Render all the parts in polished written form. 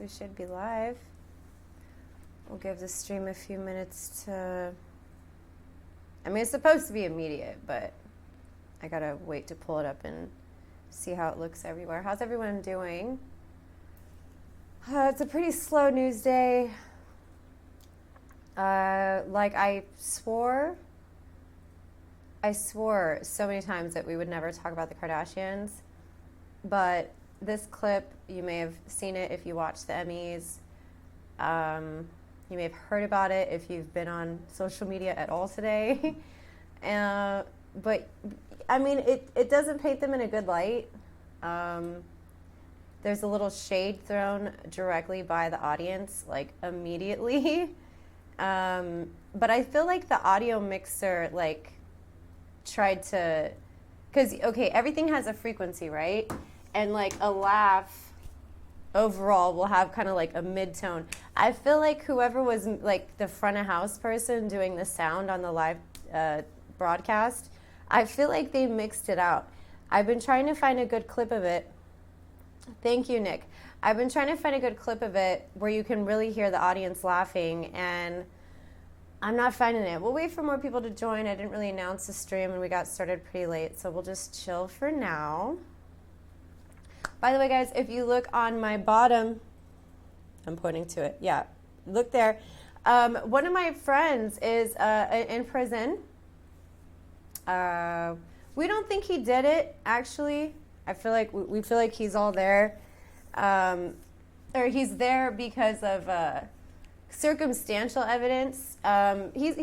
we should be live. We'll give the stream a few minutes to... I mean, it's supposed to be immediate, but I gotta wait to pull it up and see how it looks everywhere. How's everyone doing? It's a pretty slow news day. Like I swore so many times that we would never talk about the Kardashians, but this clip, you may have seen it if you watched the Emmys. You may have heard about it if you've been on social media at all today. But, I mean, it doesn't paint them in a good light. There's a little shade thrown directly by the audience, like, immediately. But I feel like the audio mixer, like, tried to... Because, okay, everything has a frequency, right? And, like, a laugh overall will have kind of, like, a mid-tone. I feel like whoever was, like, the front-of-house person doing the sound on the live broadcast, I feel like they mixed it out. I've been trying to find a good clip of it. Thank you, Nick. I've been trying to find a good clip of it where you can really hear the audience laughing, and I'm not finding it. We'll wait for more people to join. I didn't really announce the stream, and we got started pretty late, so we'll just chill for now. By the way, guys, if you look on my bottom, I'm pointing to it. Yeah, look there. One of my friends is in prison. We don't think he did it, actually. I feel like we feel like he's all there. Or he's there because of circumstantial evidence. He's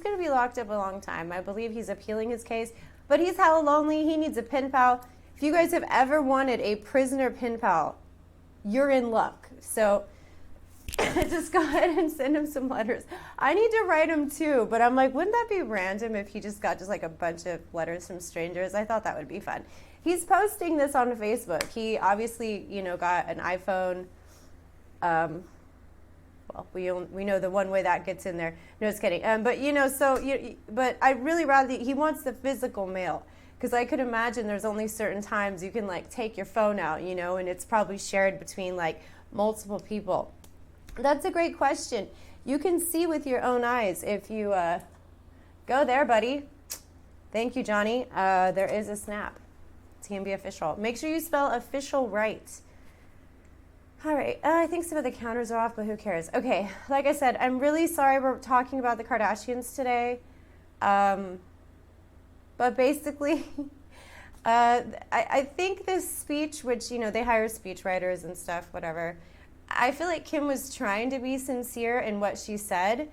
going to be locked up a long time. I believe he's appealing his case. But he's hella lonely. He needs a pen pal. If you guys have ever wanted a prisoner pen pal, you're in luck. So just go ahead and send him some letters. I need to write him too, but I'm like, wouldn't that be random if he just got just like a bunch of letters from strangers? I thought that would be fun. He's posting this on Facebook. He obviously, got an iPhone. Well, we know the one way that gets in there. No, just kidding. But but I really rather he wants the physical mail. Because I could imagine there's only certain times you can, like, take your phone out, and it's probably shared between, like, multiple people. That's a great question. You can see with your own eyes if you go there, buddy. Thank you, Johnny. There is a snap. TMB official. Make sure you spell official right. All right. I think some of the counters are off, but who cares? Okay. Like I said, I'm really sorry we're talking about the Kardashians today. But basically, I think this speech, which, they hire speech writers and stuff, whatever. I feel like Kim was trying to be sincere in what she said,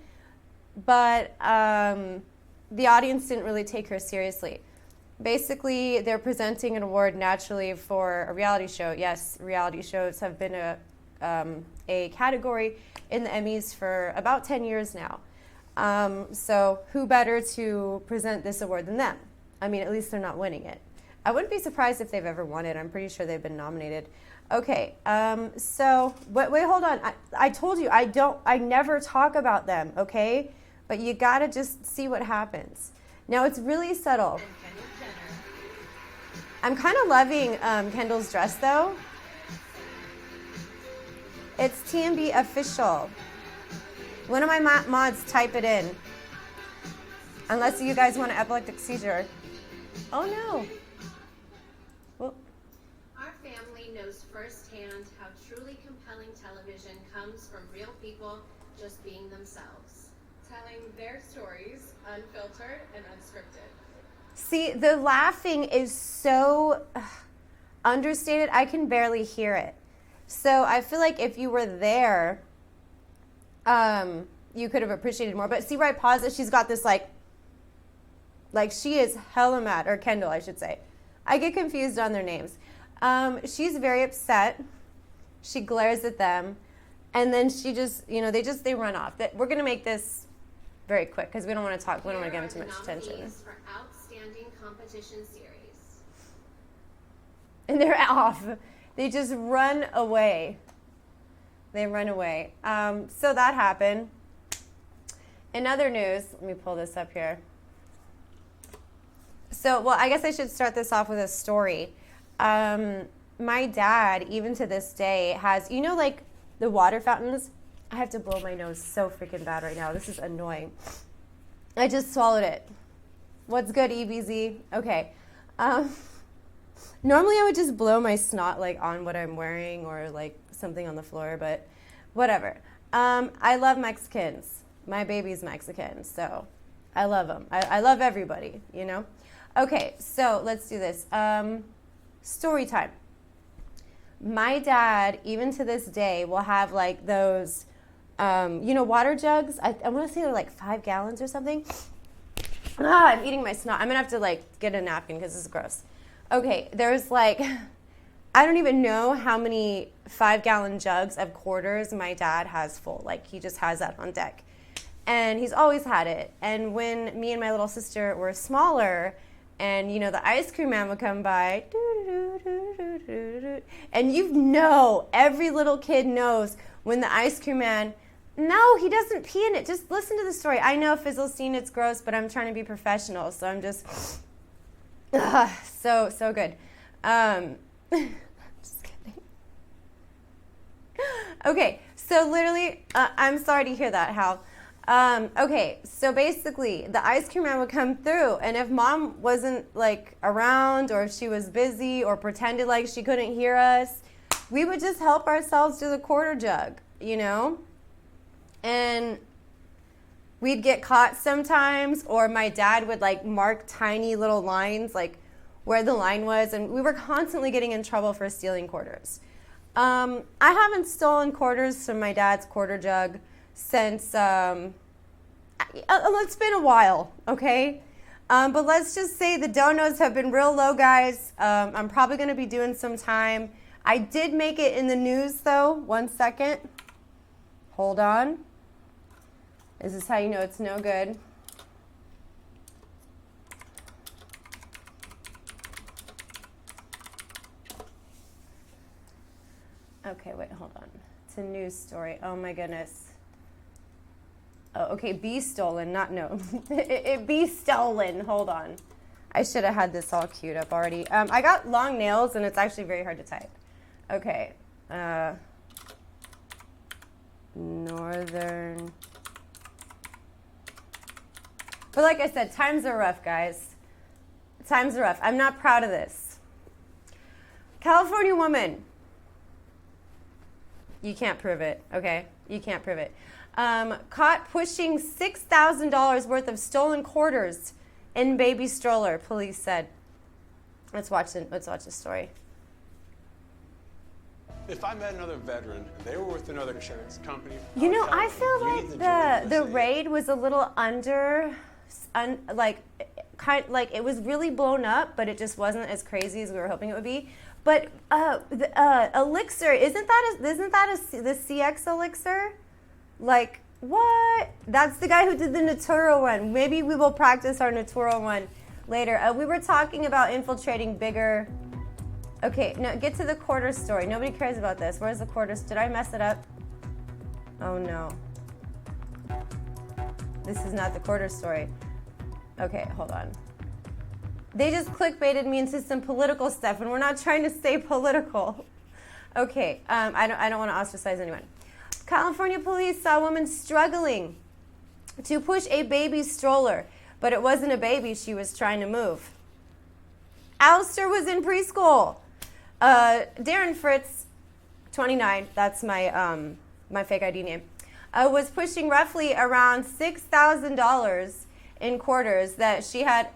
but the audience didn't really take her seriously. Basically, they're presenting an award naturally for a reality show. Yes, reality shows have been a category in the Emmys for about 10 years now. So who better to present this award than them? I mean, at least they're not winning it. I wouldn't be surprised if they've ever won it. I'm pretty sure they've been nominated. Okay, so wait, hold on. I told you I never talk about them, okay? But you gotta just see what happens. Now it's really subtle. I'm kind of loving Kendall's dress though. It's TMB official. One of my mods type it in. Unless you guys want an epileptic seizure. Oh no. Well. Our family knows firsthand how truly compelling television comes from real people just being themselves, telling their stories unfiltered and unscripted. See, the laughing is so understated, I can barely hear it. So I feel like if you were there, you could have appreciated more. But see where I paused it? She's got this like she is hella mad, or Kendall, I should say. I get confused on their names. She's very upset. She glares at them, and then she just, they run off. We're gonna make this very quick because we don't want to talk. We don't want to give them too much attention. For outstanding competition series. And they're off. They just run away. They run away. So that happened. In other news, let me pull this up here. So, well, I guess I should start this off with a story. My dad, even to this day, has, the water fountains. I have to blow my nose so freaking bad right now. This is annoying. I just swallowed it. What's good, EBZ? Okay. Normally I would just blow my snot like on what I'm wearing or like something on the floor, but whatever. I love Mexicans. My baby's Mexican, so I love them. I love everybody, you know? Okay, so let's do this. Story time. My dad, even to this day, will have like those, water jugs. I want to say they're like 5 gallons or something. I'm eating my snot. I'm going to have to like get a napkin because this is gross. Okay, there's like, I don't even know how many 5-gallon jugs of quarters my dad has full. Like he just has that on deck. And he's always had it. And when me and my little sister were smaller, and, the ice cream man would come by, and every little kid knows when the ice cream man, no, he doesn't pee in it. Just listen to the story. I know Fizzle's seen it's gross, but I'm trying to be professional, so I'm just, so good. Just kidding. Okay, so literally, I'm sorry to hear that, Hal. Okay, so basically the ice cream man would come through, and if mom wasn't like around, or if she was busy or pretended like she couldn't hear us, we would just help ourselves to the quarter jug, and we'd get caught sometimes, or my dad would like mark tiny little lines like where the line was, and we were constantly getting in trouble for stealing quarters. I haven't stolen quarters from my dad's quarter jug since, it's been a while, okay? But let's just say the donos have been real low, guys. I'm probably going to be doing some time. I did make it in the news, though. 1 second. Hold on. This is how you know it's no good. Okay, wait, hold on. It's a news story. Oh, my goodness. Oh, okay, be stolen, not no. it be stolen. Hold on. I should have had this all queued up already. I got long nails, and it's actually very hard to type. Okay. Northern. But like I said, times are rough, guys. Times are rough. I'm not proud of this. California woman. You can't prove it, okay? You can't prove it. Caught pushing $6,000 worth of stolen quarters in baby stroller, police said. Let's watch the story. If I met another veteran and they were with another insurance company, I feel like the raid was a little it was really blown up, but it just wasn't as crazy as we were hoping it would be. But Elixir, isn't that the CX Elixir? Like, what? That's the guy who did the Natura one. Maybe we will practice our Natura one later. We were talking about infiltrating bigger. Okay, no, get to the quarter story. Nobody cares about this. Where's the quarter? Did I mess it up? Oh, no. This is not the quarter story. Okay, hold on. They just clickbaited me into some political stuff, and we're not trying to stay political. Okay, I don't want to ostracize anyone. California police saw a woman struggling to push a baby stroller, but it wasn't a baby she was trying to move. Alistair was in preschool. Darren Fritz, 29, that's my my fake ID name, was pushing roughly around $6,000 in quarters that she had.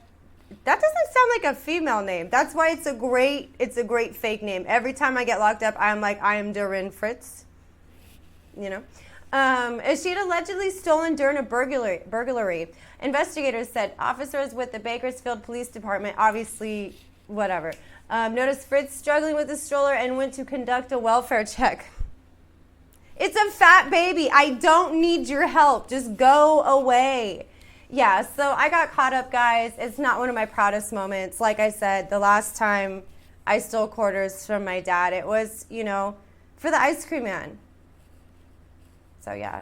That doesn't sound like a female name. That's why it's a great fake name. Every time I get locked up, I'm like, I am Darren Fritz. She had allegedly stolen during a burglary. Investigators said officers with the Bakersfield Police Department, obviously, whatever, noticed Fritz struggling with the stroller and went to conduct a welfare check. It's a fat baby. I don't need your help. Just go away. Yeah, so I got caught up, guys. It's not one of my proudest moments. Like I said, the last time I stole quarters from my dad, it was, for the ice cream man. So, yeah.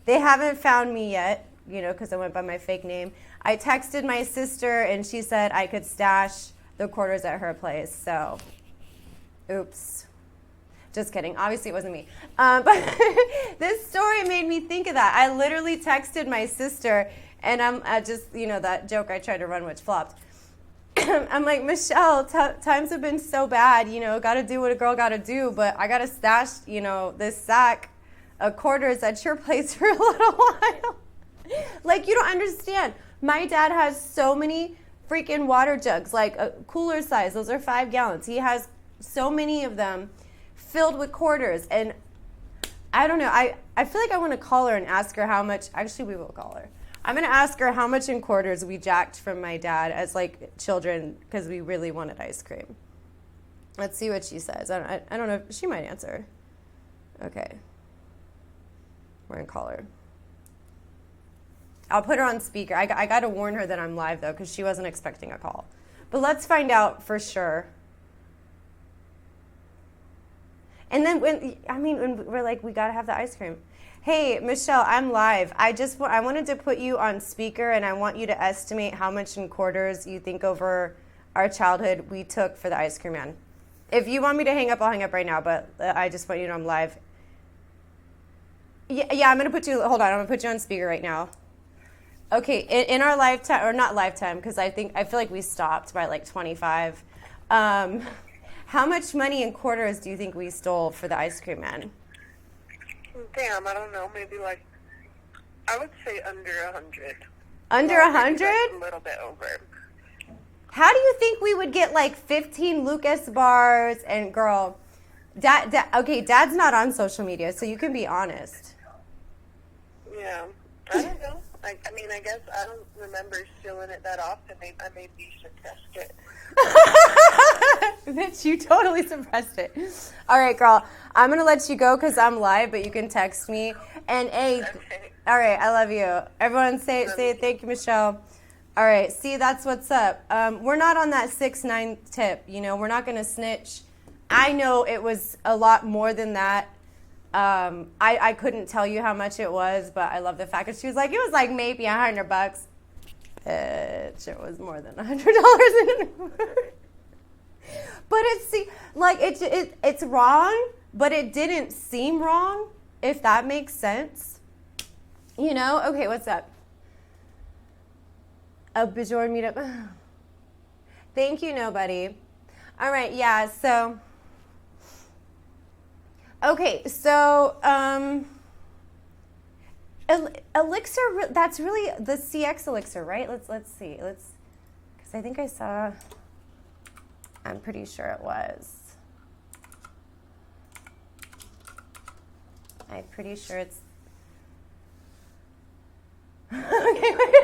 They haven't found me yet, because I went by my fake name. I texted my sister, and she said I could stash the quarters at her place. So, oops. Just kidding. Obviously, it wasn't me. But this story made me think of that. I literally texted my sister, and I'm just, that joke I tried to run, which flopped. I'm like, Michelle, times have been so bad, got to do what a girl got to do, but I got to stash, this sack of quarters at your place for a little while. Like, you don't understand. My dad has so many freaking water jugs, like a cooler size. Those are 5 gallons. He has so many of them filled with quarters. And I don't know. I feel like I want to call her and ask her how much. Actually, we will call her. I'm going to ask her how much in quarters we jacked from my dad as, like, children because we really wanted ice cream. Let's see what she says. I don't know. She might answer. Okay. We're going to call her. I'll put her on speaker. I got to warn her that I'm live, though, because she wasn't expecting a call. But let's find out for sure. And then when we're like, we got to have the ice cream. Hey, Michelle, I'm live. I wanted to put you on speaker, and I want you to estimate how much in quarters you think over our childhood we took for the ice cream man. If you want me to hang up, I'll hang up right now, but I just want you to know I'm live. Yeah, I'm going to put you, hold on, I'm going to put you on speaker right now. Okay, in our lifetime, or not lifetime, because I feel like we stopped by like 25. How much money in quarters do you think we stole for the ice cream man? Damn, I don't know, maybe like, I would say under 100. Under 100? A little bit over. How do you think we would get like 15 Lucas bars and girl, okay, Dad's not on social media, so you can be honest. Yeah, I don't know. I guess I don't remember stealing it that often. I maybe suppressed it. Bitch, you totally suppressed it. All right, girl. I'm going to let you go because I'm live, but you can text me. And, hey, Okay. All right, I love you. Everyone say thank you, Michelle. All right, see, that's what's up. We're not on that 6-9 tip. We're not going to snitch. I know it was a lot more than that. I couldn't tell you how much it was, but I love the fact that she was like, it was like maybe $100. Bitch, it was more than $100. But it's wrong, but it didn't seem wrong, if that makes sense. Okay, what's up? A Bajor meetup. Thank you, nobody. All right, yeah, so... Okay, so elixir, that's really the CX elixir, right? Let's see. Because I think I saw, I'm pretty sure it was. I'm pretty sure it's, okay, wait,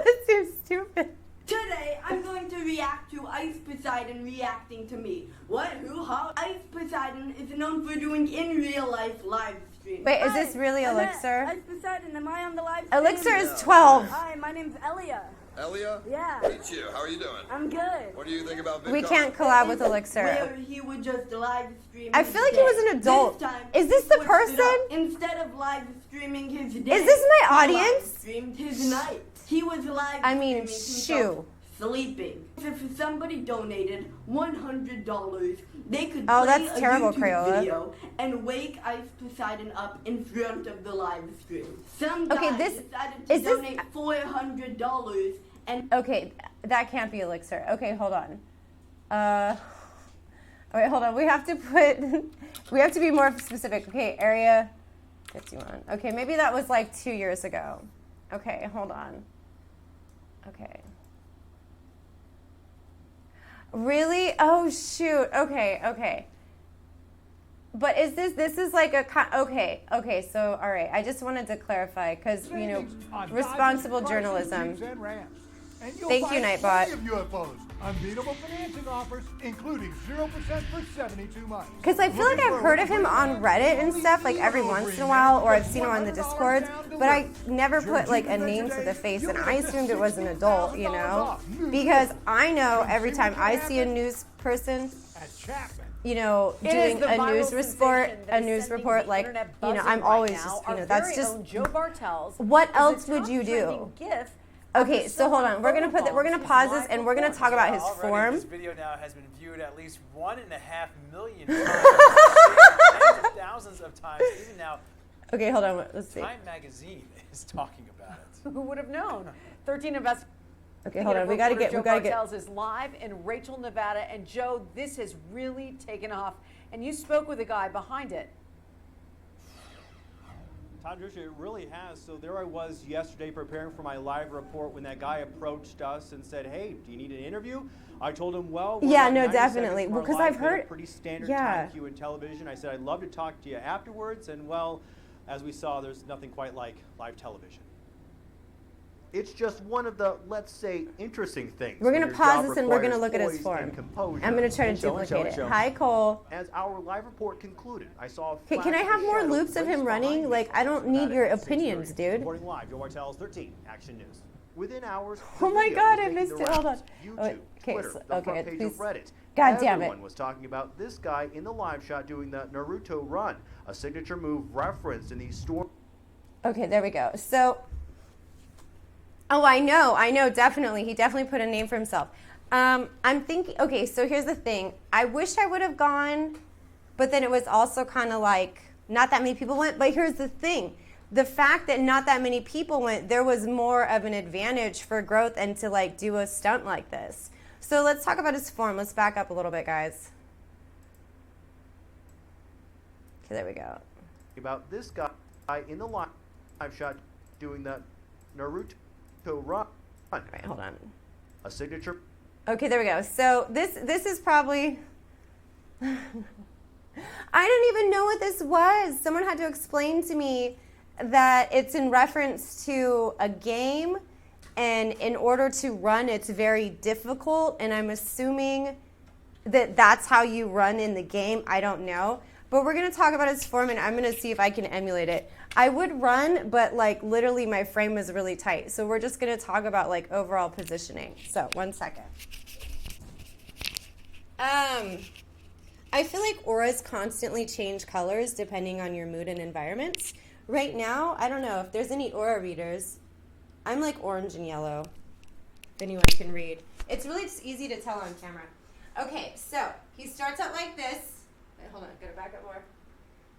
this seems stupid. Today, I'm going to react to Ice Poseidon reacting to me. What? Who? How? Ice Poseidon is known for doing in real life live streams. Wait, is this really Elixir? Ice Poseidon, am I on the live stream? Elixir is 12. Hi, my name's Elia. Elia? Yeah. Meet you. How are you doing? I'm good. What do you think about VidCon? We can't collab with Elixir. Where he would just live stream. I feel like he was an adult. Is this the person? Instead of live streaming his day, Is this my he audience? live streamed his night. He was live streaming himself shoo. sleeping. If somebody donated $100, they could Oh, play that's a terrible, YouTube Crayola. video and wake Ice Poseidon up in front of the live stream. Some Okay, guy this- decided to is this- donate $400 and Okay, that can't be Elixir. Okay, hold on. Wait, hold on. We have to be more specific. Okay, area 51. Okay, maybe that was like 2 years ago. Okay, hold on. Okay. Really? Oh, shoot. Okay. But this is like okay, so, all right. I just wanted to clarify because, responsible journalism. Thank you, Nightbot. Of UFOs, unbeatable financing offers, including 0% for 72 months. Because I feel like I've heard of him on Reddit and stuff, like every once in a while, or I've seen him on the Discords, but I never put like a name to the face, and I assumed it was an adult, because I know every time I see a news person, doing a news report, like, I'm always just, that's just. Joe Bartels. What else would you do? Okay, so hold on. We're gonna pause this and we're gonna talk about his form. This video now has been viewed at least 1.5 million times. thousands of times. Even now, Okay, hold on. Let's see. Time Magazine is talking about it. Who would have known? 13 investors. Okay, hold on. We gotta get. Joe Bartels is live in Rachel, Nevada, and Joe, this has really taken off. And you spoke with the guy behind it. Todd Drisha, it really has. So there I was yesterday preparing for my live report when that guy approached us and said, "Hey, do you need an interview?" I told him, "Well, we're Yeah, about no, 90 definitely. seconds Well, from 'cause our I've live, we had a heard- pretty standard yeah. time queue in television." I said, "I'd love to talk to you afterwards," and well, as we saw, there's nothing quite like live television. It's just one of the, let's say, interesting things. We're gonna when your pause job this and we're gonna requires look at his poise form. and composure. I'm gonna try to Show it, show duplicate it, it. show it. Hi, Cole. As our live report concluded, I saw a Okay, can flash I of have a more shadow loops of race him behind running? me. Like, I don't need About your at 6:30. opinions, dude. Reporting live, Joe Bartels, 13 Action News. Within hours, Oh the my video God, was I making missed the it. Hold on. rounds. YouTube, Okay, Twitter, so- the okay, front page please. of Reddit. God damn it. Everyone was talking about this guy in the live shot doing the Naruto run, a signature move referenced in the storm. Okay, there we go. So, oh, I know, definitely. He definitely put a name for himself. I'm thinking, okay, so here's the thing. I wish I would have gone, but then it was also kind of like, not that many people went, but here's the thing. The fact that not that many people went, there was more of an advantage for growth and to like do a stunt like this. So let's talk about his form. Let's back up a little bit, guys. Okay, there we go. About this guy in the live shot doing the Naruto run. All right, hold on. A signature. Okay, there we go. So this is probably I didn't even know what this was. Someone had to explain to me that it's in reference to a game, and in order to run it's very difficult, and I'm assuming that that's how you run in the game. I don't know. But we're going to talk about his form, and I'm going to see if I can emulate it. I would run, but like literally my frame was really tight. So we're just going to talk about like overall positioning. So 1 second. I feel like auras constantly change colors depending on your mood and environments. Right now, I don't know if there's any aura readers. I'm like orange and yellow, if anyone can read. It's really just easy to tell on camera. Okay, so he starts out like this. Wait, hold on, gotta back up more.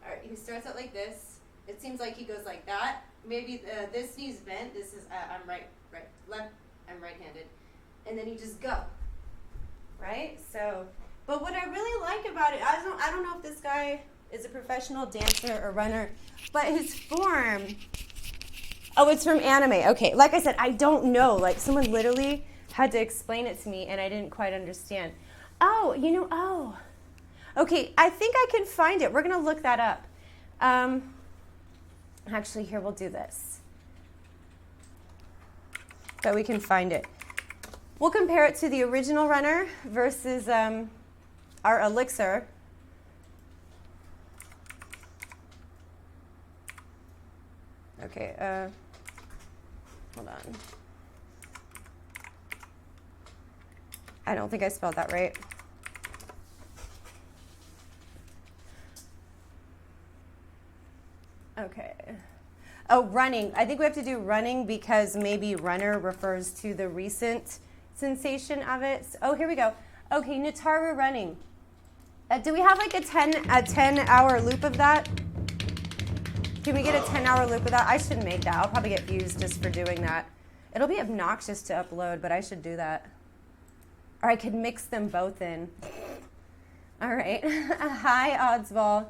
All right, he starts out like this. It seems like he goes like that. Maybe this knee's bent. This is, I'm left, I'm right-handed. And then you just go, right? So, but what I really like about it, I don't know if this guy is a professional dancer or runner, but his form, oh, it's from anime. Okay, like I said, I don't know. Like someone literally had to explain it to me and I didn't quite understand. Oh, okay, I think I can find it. We're gonna look that up. Actually, here, we'll do this. So we can find it. We'll compare it to the original runner versus our elixir. Okay, hold on. I don't think I spelled that right. Okay. Oh, running. I think we have to do running because maybe runner refers to the recent sensation of it. Oh, here we go. Okay, Nataru running. Do we have like a 10-hour loop of that? Can we get a 10-hour loop of that? I should make that. I'll probably get views just for doing that. It'll be obnoxious to upload, but I should do that. Or I could mix them both in. All right. Hi, Oddsball.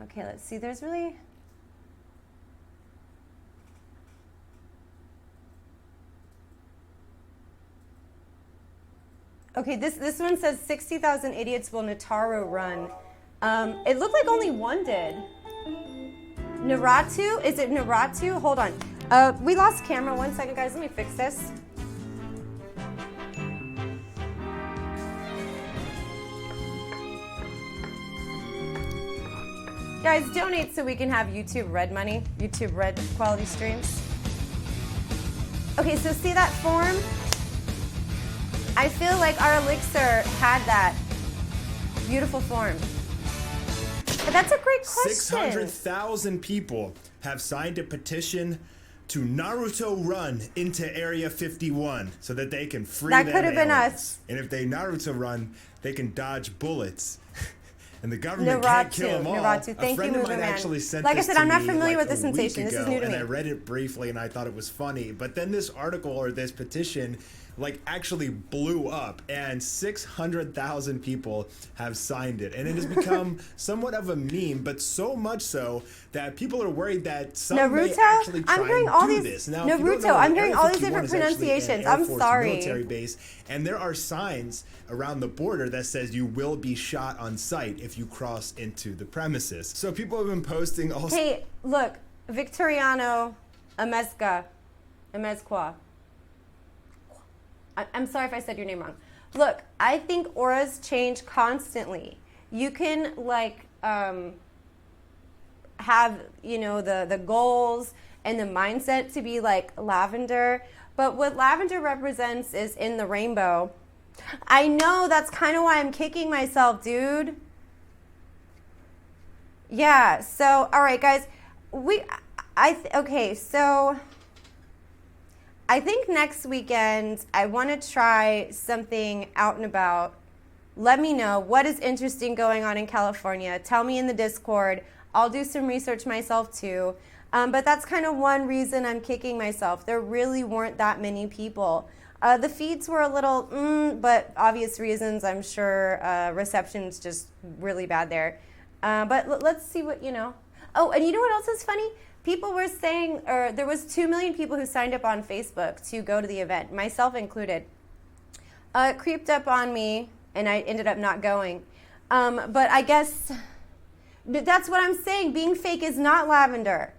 Okay, let's see. There's really... Okay, this one says 60,000 idiots will Nataru run. It looked like only one did. Naratu? Is it Naratu? Hold on. We lost camera. 1 second, guys. Let me fix this. Guys, donate so we can have YouTube Red money, YouTube Red quality streams. Okay, so see that form? I feel like our elixir had that beautiful form. But that's a great question. 600,000 people have signed a petition to Naruto run into Area 51 so that they can free That their could have been aliens. us. And if they Naruto run, they can dodge bullets. and the government can't kill them all. Naratu. A Thank friend you, of mine Movement Man. actually sent Like I this said, to I'm not me, familiar like, with this a week sensation. This is ago, new to and me. I read it briefly, and I thought it was funny. But then this article or this petition like actually blew up, and 600,000 people have signed it, and it has become somewhat of a meme, but so much so that people are worried that some may actually try and do this. Now, if you don't know, I'm Area hearing all these 51 different is actually an pronunciations. Air I'm Force sorry. military base, and there are signs around the border that says you will be shot on sight if you cross into the premises. So people have been posting also. Hey, look, Victoriano Amezcua. I'm sorry if I said your name wrong. Look, I think auras change constantly. You can like have, you know, the goals and the mindset to be like lavender, but what lavender represents is in the rainbow. I know, that's kind of why I'm kicking myself, dude. Yeah, so all right guys, okay, so I think next weekend I want to try something out and about. Let me know what is interesting going on in California. Tell me in the Discord. I'll do some research myself too. But that's kind of one reason I'm kicking myself. There really weren't that many people. The feeds were a little, but obvious reasons. I'm sure reception's just really bad there. But let's see what, you know. Oh, and you know what else is funny? People were saying, or there was 2 million people who signed up on Facebook to go to the event, myself included. It creeped up on me, and I ended up not going. But I guess that's what I'm saying. Being fake is not lavender.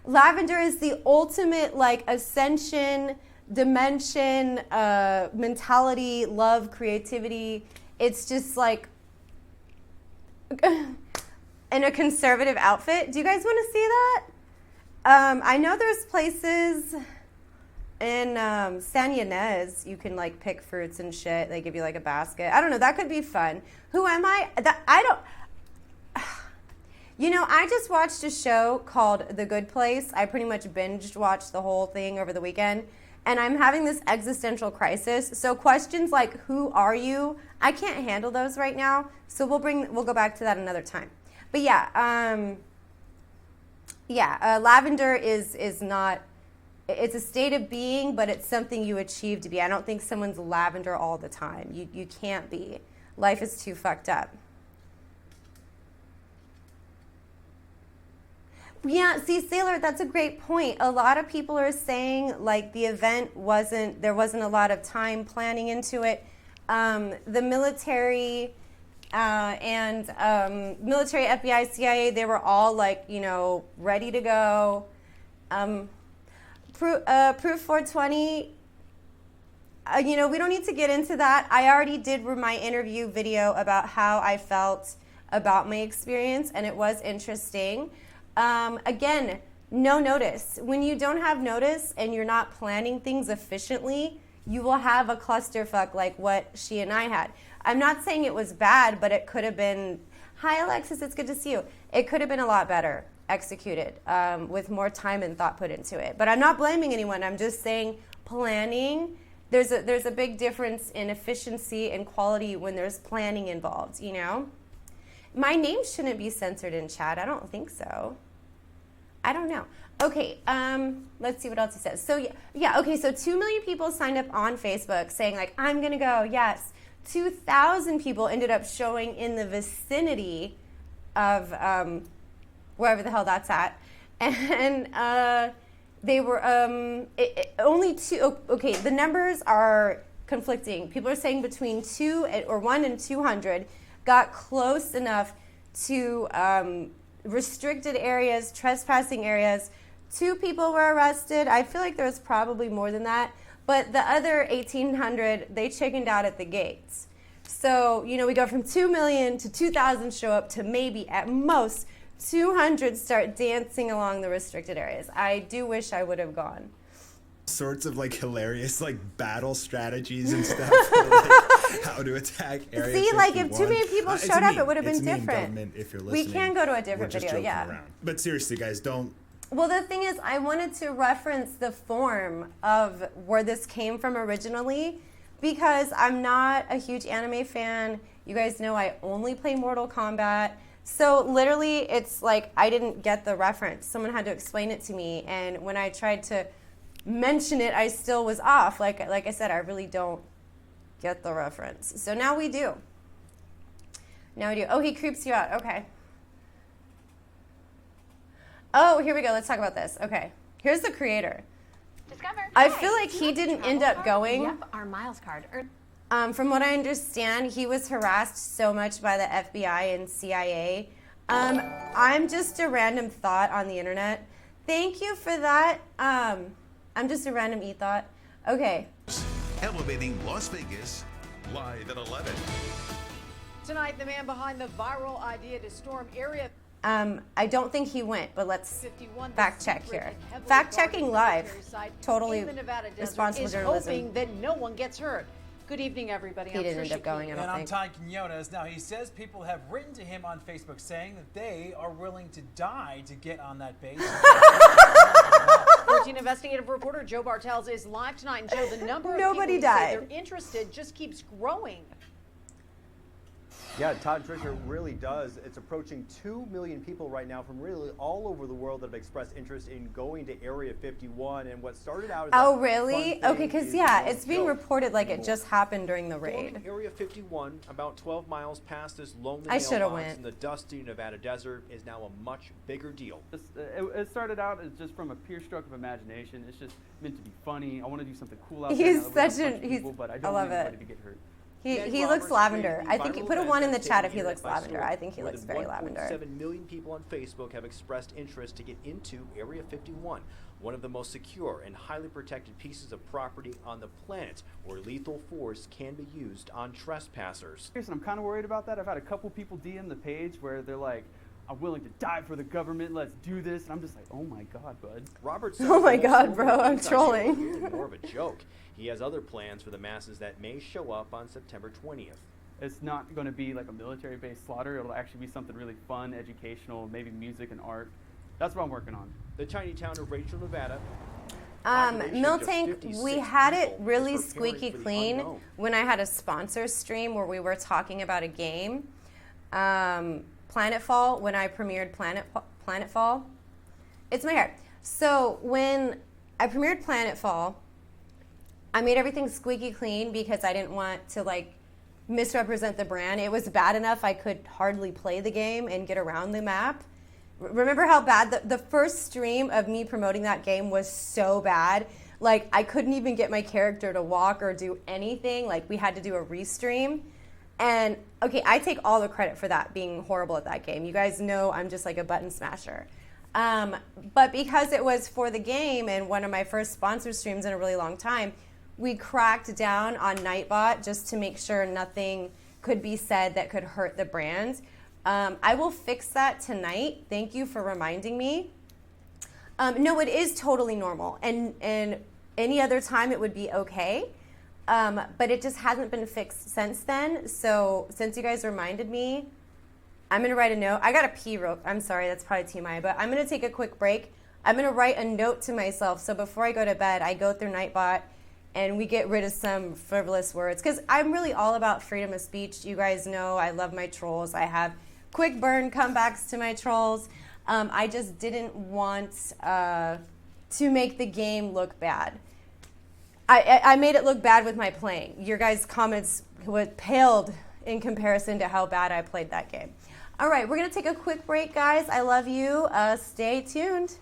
Lavender is the ultimate, like, ascension, dimension, mentality, love, creativity. It's just like in a conservative outfit. Do you guys want to see that? I know there's places in San Ynez you can like pick fruits and shit. They give you like a basket. I don't know. That could be fun. Who am I? I don't. You know, I just watched a show called The Good Place. I pretty much binged watched the whole thing over the weekend. And I'm having this existential crisis. So questions like, who are you? I can't handle those right now. So we'll go back to that another time. But yeah, lavender is not, it's a state of being, but it's something you achieve to be. I don't think someone's lavender all the time. You can't be. Life is too fucked up. Yeah, see, Sailor, that's a great point. A lot of people are saying like the event there wasn't a lot of time planning into it. The military and military, FBI, CIA, they were all like, you know, ready to go. Proof 420, you know, we don't need to get into that. I already did my interview video about how I felt about my experience, and it was interesting. Again, no notice. When you don't have notice and you're not planning things efficiently, you will have a clusterfuck like what she and I had. I'm not saying it was bad, but it could have been, hi Alexis, it's good to see you. It could have been a lot better executed with more time and thought put into it. But I'm not blaming anyone. I'm just saying planning, there's a big difference in efficiency and quality when there's planning involved, you know? My name shouldn't be censored in chat. I don't think so. I don't know. Okay, let's see what else he says. So yeah, okay, so 2 million people signed up on Facebook saying like, I'm gonna go, yes. 2,000 people ended up showing in the vicinity of wherever the hell that's at. And they were only two, okay, the numbers are conflicting. People are saying between 1 and 200 got close enough to restricted areas, trespassing areas. 2 people were arrested. I feel like there was probably more than that. But the other 1,800, they chickened out at the gates. So, you know, we go from 2 million to 2,000 show up to maybe at most 200 start dancing along the restricted areas. I do wish I would have gone. Sorts of like hilarious like battle strategies and stuff for, like, how to attack Area 51. See, like if too many people showed up, it would have been different. different. If you're listening, we can go to a different we're just video, joking yeah. around. But seriously, guys, don't. Well, the thing is, I wanted to reference the form of where this came from originally because I'm not a huge anime fan. You guys know I only play Mortal Kombat. So literally, it's like I didn't get the reference. Someone had to explain it to me, and when I tried to mention it, I still was off. Like I said, I really don't get the reference. So now we do. Now we do. Oh, he creeps you out. Okay. Oh, here we go. Let's talk about this. Okay. Here's the creator. Discover. I feel like he didn't end up going. Yep, our miles card. From what I understand, he was harassed so much by the FBI and CIA. I'm just a random thought on the internet. Thank you for that. I'm just a random e-thought. Okay. Elevating Las Vegas, live at 11. Tonight, the man behind the viral idea to storm Area I don't think he went, but let's 51, fact check here. Fact checking live. Totally in the Nevada desert responsible is journalism. hoping that no one gets hurt. Good evening, everybody. He didn't end up going, I don't And I'm think. Ty Quinones. Now, he says people have written to him on Facebook saying that they are willing to die to get on that base. 14 investigative reporter Joe Bartels is live tonight. And Joe, the number of Nobody people who say died. they're interested just keeps growing. Yeah, Todd and Tricia, really does. It's approaching 2 million people right now from really all over the world that have expressed interest in going to Area 51. And what started out as Oh, a really? fun Okay, thing because is yeah, no it's being joke. reported like it just happened during the raid. Storming Area 51, about 12 miles past this lonely I shoulda mailbox went. in the dusty Nevada desert, is now a much bigger deal. It started out as just from a pure stroke of imagination. It's just meant to be funny. I want to do something cool out He's there. such a people, but I I don't love want anybody it. to get hurt. He looks lavender. I think put a 1 in the chat if he looks lavender. I think he looks very lavender. 7 million people on Facebook have expressed interest to get into Area 51, one of the most secure and highly protected pieces of property on the planet, where lethal force can be used on trespassers. I'm kind of worried about that. I've had a couple people DM the page where they're like, I'm willing to die for the government, let's do this. And I'm just like, oh my God, bud. Robert Oh my says God, most bro, I'm inside trolling. joke is more of a joke. He has other plans for the masses that may show up on September 20th. It's not going to be like a military-based slaughter. It'll actually be something really fun, educational, maybe music and art. That's what I'm working on. The tiny town of Rachel, Nevada. Miltank, we had it really is preparing squeaky for the clean unknown. when I had a sponsor stream where we were talking about a game. Planetfall, when I premiered Planetfall. It's my hair. So when I premiered Planetfall, I made everything squeaky clean because I didn't want to like misrepresent the brand. It was bad enough I could hardly play the game and get around the map. Remember how bad the first stream of me promoting that game was so bad? Like I couldn't even get my character to walk or do anything. Like we had to do a restream. And okay, I take all the credit for that, being horrible at that game. You guys know I'm just like a button smasher. But because it was for the game and one of my first sponsor streams in a really long time, we cracked down on Nightbot just to make sure nothing could be said that could hurt the brand. I will fix that tonight. Thank you for reminding me. No, it is totally normal. And any other time it would be okay. But it just hasn't been fixed since then. So since you guys reminded me, I'm going to write a note. I got to pee I'm sorry, that's probably TMI, but I'm going to take a quick break. I'm going to write a note to myself. So before I go to bed, I go through Nightbot and we get rid of some frivolous words. Because I'm really all about freedom of speech. You guys know I love my trolls. I have quick burn comebacks to my trolls. I just didn't want to make the game look bad. I made it look bad with my playing. Your guys' comments paled in comparison to how bad I played that game. All right, we're going to take a quick break, guys. I love you. Stay tuned.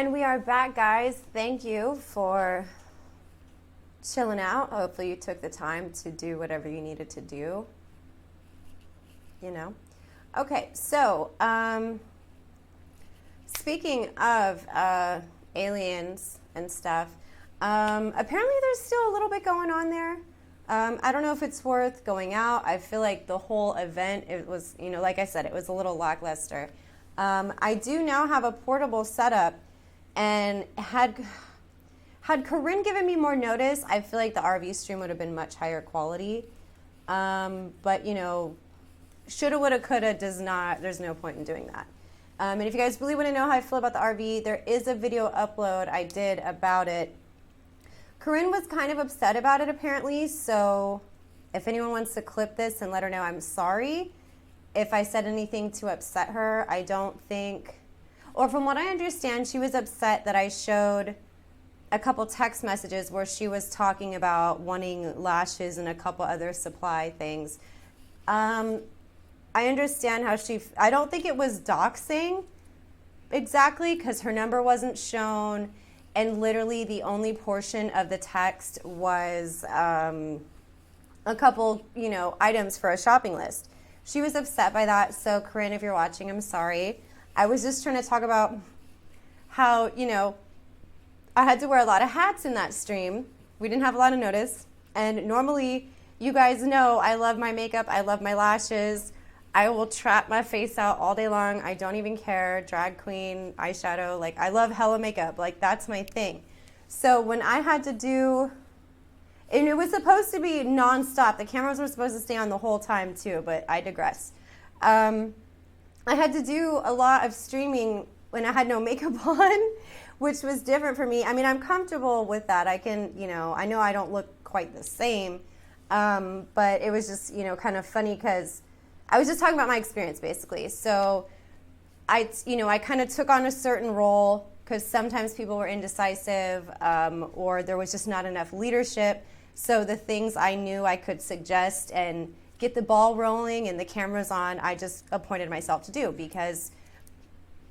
And we are back, guys. Thank you for chilling out. Hopefully you took the time to do whatever you needed to do. You know? Okay, so speaking of aliens and stuff, apparently there's still a little bit going on there. I don't know if it's worth going out. I feel like the whole event, it was, you know, like I said, it was a little lackluster. I do now have a portable setup, and had Corinne given me more notice, I feel like the RV stream would have been much higher quality. But, you know, shoulda, woulda, coulda does not, there's no point in doing that. And if you guys really want to know how I feel about the RV, there is a video upload I did about it. Corinne was kind of upset about it, apparently, so if anyone wants to clip this and let her know, I'm sorry if I said anything to upset her. I don't think, or from what I understand, she was upset that I showed a couple text messages where she was talking about wanting lashes and a couple other supply things. I understand how I don't think it was doxing exactly, because her number wasn't shown, and literally the only portion of the text was a couple, you know, items for a shopping list. She was upset by that, so Corinne, if you're watching, I'm sorry. I was just trying to talk about how, you know, I had to wear a lot of hats in that stream. We didn't have a lot of notice, and normally, you guys know I love my makeup, I love my lashes. I will trap my face out all day long. I don't even care. Drag queen, eyeshadow, like I love hella makeup. Like that's my thing. So when I had to do, and it was supposed to be nonstop. The cameras were supposed to stay on the whole time too, but I digress. I had to do a lot of streaming when I had no makeup on, which was different for me. I mean, I'm comfortable with that. I can, you know I don't look quite the same, but it was just, you know, kind of funny because I was just talking about my experience, basically. So I kind of took on a certain role because sometimes people were indecisive, or there was just not enough leadership. So the things I knew I could suggest and get the ball rolling and the cameras on, I just appointed myself to do, because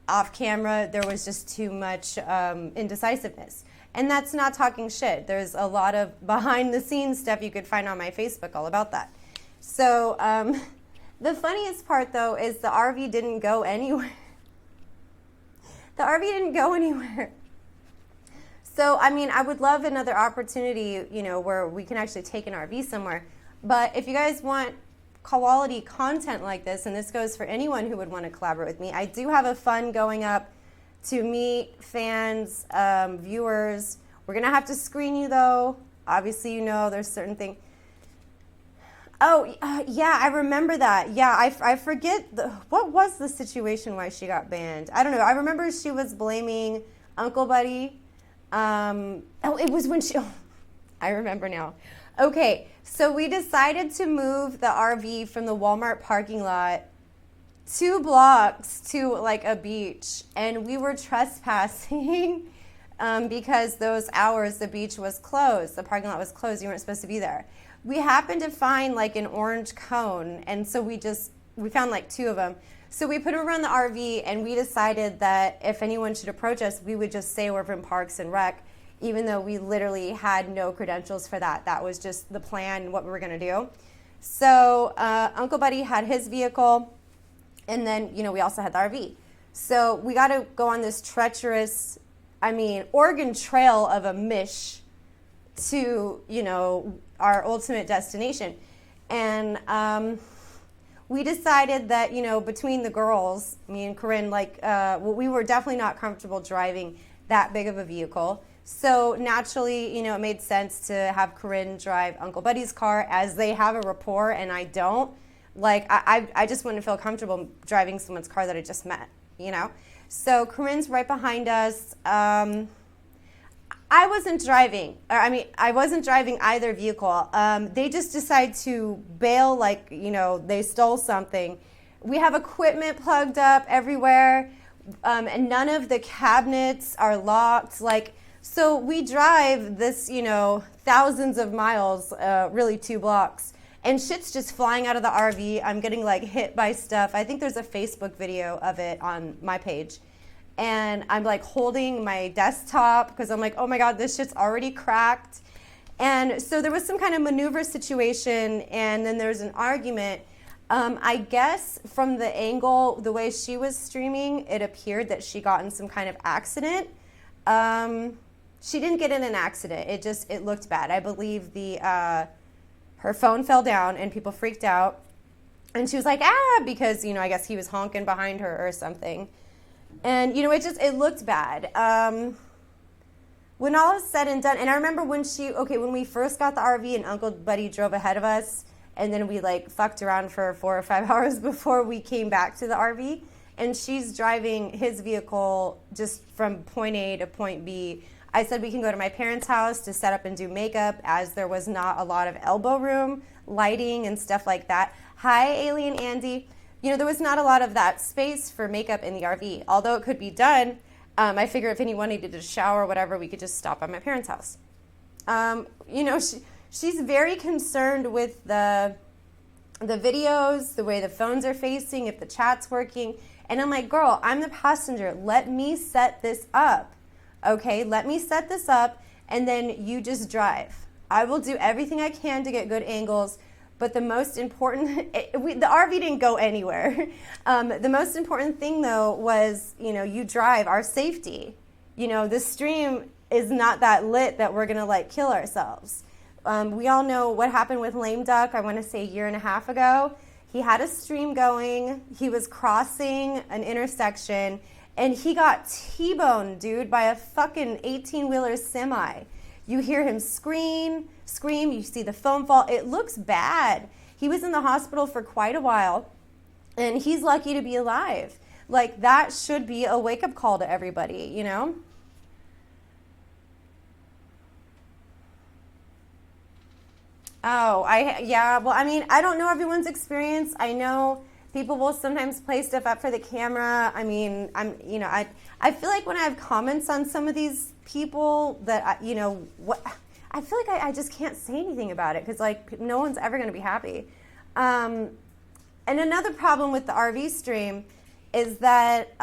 off camera there was just too much indecisiveness. And that's not talking shit. There's a lot of behind the scenes stuff you could find on my Facebook all about that. So the funniest part, though, is the RV didn't go anywhere. The RV didn't go anywhere. So, I mean, I would love another opportunity, you know, where we can actually take an RV somewhere. But if you guys want quality content like this, and this goes for anyone who would want to collaborate with me, I do have a fund going up to meet fans, viewers. We're going to have to screen you, though. Obviously, you know, there's certain things. Oh, yeah, I remember that. Yeah, I forget, what was the situation why she got banned? I don't know. I remember she was blaming Uncle Buddy. It was when I remember now. Okay, so we decided to move the RV from the Walmart parking lot 2 blocks to like a beach, and we were trespassing because those hours the beach was closed, the parking lot was closed, you weren't supposed to be there. We happened to find like an orange cone, and so we found like 2 of them. So we put them around the RV, and we decided that if anyone should approach us, we would just say we're from Parks and Rec, even though we literally had no credentials for that. That was just the plan and what we were going to do. So Uncle Buddy had his vehicle, and then, you know, we also had the RV. So we got to go on this treacherous, Oregon Trail of a mish to, you know, our ultimate destination. And we decided that, you know, between the girls, me and Corinne, we were definitely not comfortable driving that big of a vehicle. So naturally, you know, it made sense to have Corinne drive Uncle Buddy's car, as they have a rapport and I don't. Like, I just wouldn't feel comfortable driving someone's car that I just met, you know? So Corinne's right behind us. I wasn't driving. I wasn't driving either vehicle. They just decided to bail, like, you know, they stole something. We have equipment plugged up everywhere, and none of the cabinets are locked. Like, so we drive this, you know, thousands of miles, really 2 blocks, and shit's just flying out of the RV. I'm getting like hit by stuff. I think there's a Facebook video of it on my page. and I'm like holding my desktop because I'm like, oh my God, this shit's already cracked. And so there was some kind of maneuver situation, and then there was an argument. I guess from the angle, the way she was streaming, it appeared that she got in some kind of accident. She didn't get in an accident. It looked bad. I believe her phone fell down and people freaked out. And she was like, because, I guess he was honking behind her or something. And, it looked bad. When all is said and done, and I remember when we first got the RV and Uncle Buddy drove ahead of us, and then we fucked around for 4 or 5 hours before we came back to the RV, and she's driving his vehicle just from point A to point B. I said we can go to my parents' house to set up and do makeup, as there was not a lot of elbow room, lighting, and stuff like that. Hi, Alien Andy. There was not a lot of that space for makeup in the RV, although it could be done. I figure if anyone needed to shower or whatever, we could just stop at my parents' house. She's very concerned with the videos, the way the phones are facing, if the chat's working. And I'm like, girl, I'm the passenger. Let me set this up. Okay, let me set this up, and then you just drive. I will do everything I can to get good angles. But the most important, the RV didn't go anywhere. The most important thing, though, was, you drive, our safety. The stream is not that lit that we're going to, kill ourselves. We all know what happened with Lame Duck, I want to say 1.5 years ago. He had a stream going. He was crossing an intersection, and he got T-boned, dude, by a fucking 18-wheeler semi. You hear him scream, you see the phone fall. It looks bad. He was in the hospital for quite a while, and he's lucky to be alive. That should be a wake-up call to everybody, Oh, I don't know everyone's experience. I know people will sometimes play stuff up for the camera. I feel like when I have comments on some of these people that, I feel like I just can't say anything about it because, no one's ever going to be happy. And another problem with the RV stream is that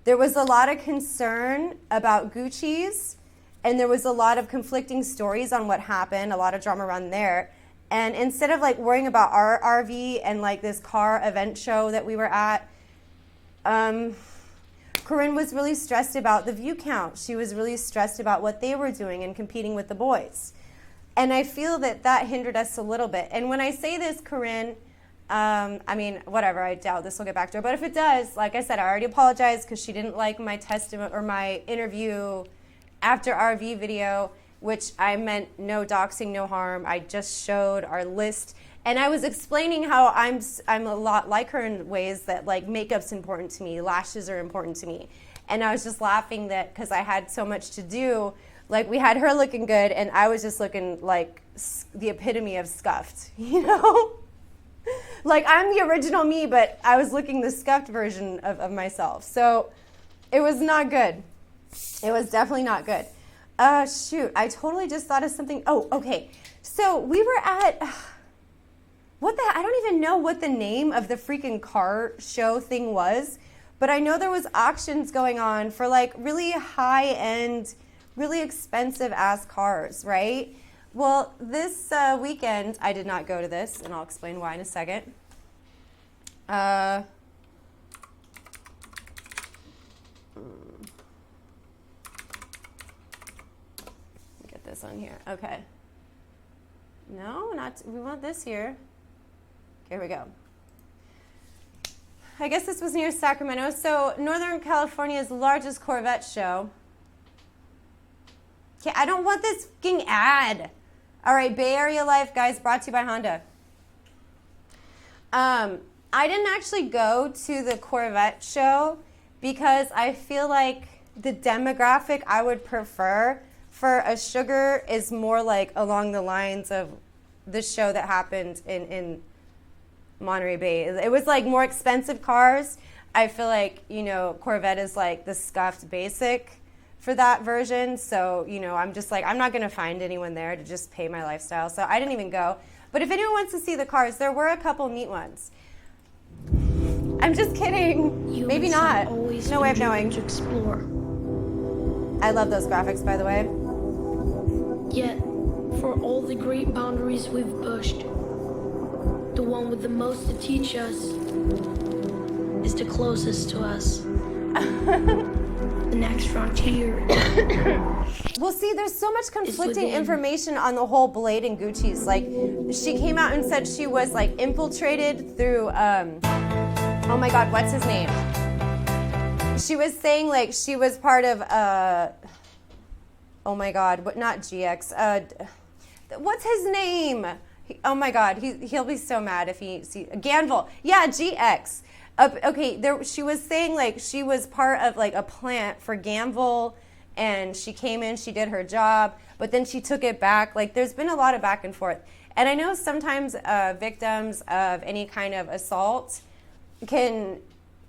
there was a lot of concern about Gucci's, and there was a lot of conflicting stories on what happened, a lot of drama around there. And instead of worrying about our RV and this car event show that we were at, Corinne was really stressed about the view count. She was really stressed about what they were doing and competing with the boys. And I feel that hindered us a little bit. And when I say this, Corinne, whatever, I doubt this will get back to her. But if it does, like I said, I already apologized because she didn't like my testimony or my interview after RV video, which I meant no doxing, no harm. I just showed our list. And I was explaining how I'm a lot like her in ways that makeup's important to me, lashes are important to me. And I was just laughing that because I had so much to do, we had her looking good and I was just looking like the epitome of scuffed, I'm the original me, but I was looking the scuffed version of myself. So it was not good. It was definitely not good. Shoot, I totally just thought of something. Oh, okay. So we were at... I don't even know what the name of the freaking car show thing was, but I know there was auctions going on for really high-end, really expensive-ass cars, right? Well, this weekend, I did not go to this, and I'll explain why in a second. Get this on here. Okay. No, we want this here. Here we go. I guess this was near Sacramento. So Northern California's largest Corvette show. Okay, I don't want this fucking ad. All right, Bay Area Life, guys, brought to you by Honda. I didn't actually go to the Corvette show because I feel like the demographic I would prefer for a sugar is more along the lines of the show that happened in Monterey Bay. It was more expensive cars. I feel like, Corvette is the scuffed basic for that version. So, I'm just I'm not going to find anyone there to just pay my lifestyle. So I didn't even go. But if anyone wants to see the cars, there were a couple neat ones. I'm just kidding. Maybe not. No way of knowing. To explore. I love those graphics, by the way. Yet, for all the great boundaries we've pushed, the one with the most to teach us is the closest to us. The next frontier. Well, see, there's so much conflicting information on the whole Blade and Gucci's. Like, she came out and said she was like infiltrated through, oh my God, what's his name? She was saying like she was part of, oh my God, what, not GX, what's his name? Oh my God, he'll be so mad if he sees, Ganville, yeah, GX. Okay, she was saying like she was part of like a plant for Ganville, and she came in, she did her job, but then she took it back. Like, there's been a lot of back and forth. And I know sometimes victims of any kind of assault can